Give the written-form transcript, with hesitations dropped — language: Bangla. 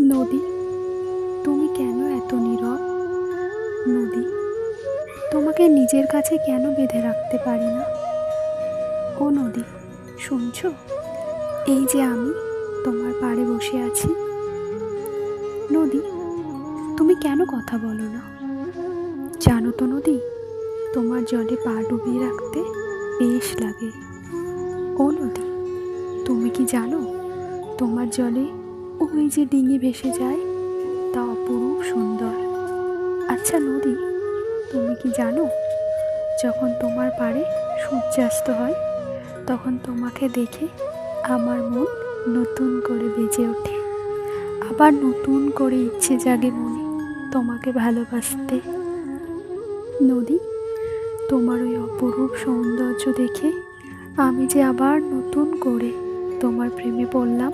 নদী, তুমি কেন এত নীরব? নদী, তোমাকে নিজের কাছে কেন বেঁধে রাখতে পারি না? ও নদী, শুনছো? এই যে আমি তোমার পাড়ে বসে আছি। নদী, তুমি কেন কথা বলো না? জানো তো নদী, তোমার জলে পা ডুবিয়ে রাখতে বেশ লাগে। ও নদী, তুমি কি জানো তোমার জলে ওই যে ডিঙি ভেসে যায়, তা অপরূপ সুন্দর। আচ্ছা নদী, তুমি কি জানো যখন তোমার পাড়ে সূর্যাস্ত হয়, তখন তোমাকে দেখে আমার মন নতুন করে বেজে ওঠে। আবার নতুন করে ইচ্ছে জাগে মনে তোমাকে ভালোবাসতে। নদী, তোমার ওই অপরূপ সৌন্দর্য দেখে আমি যে আবার নতুন করে তোমার প্রেমে পড়লাম।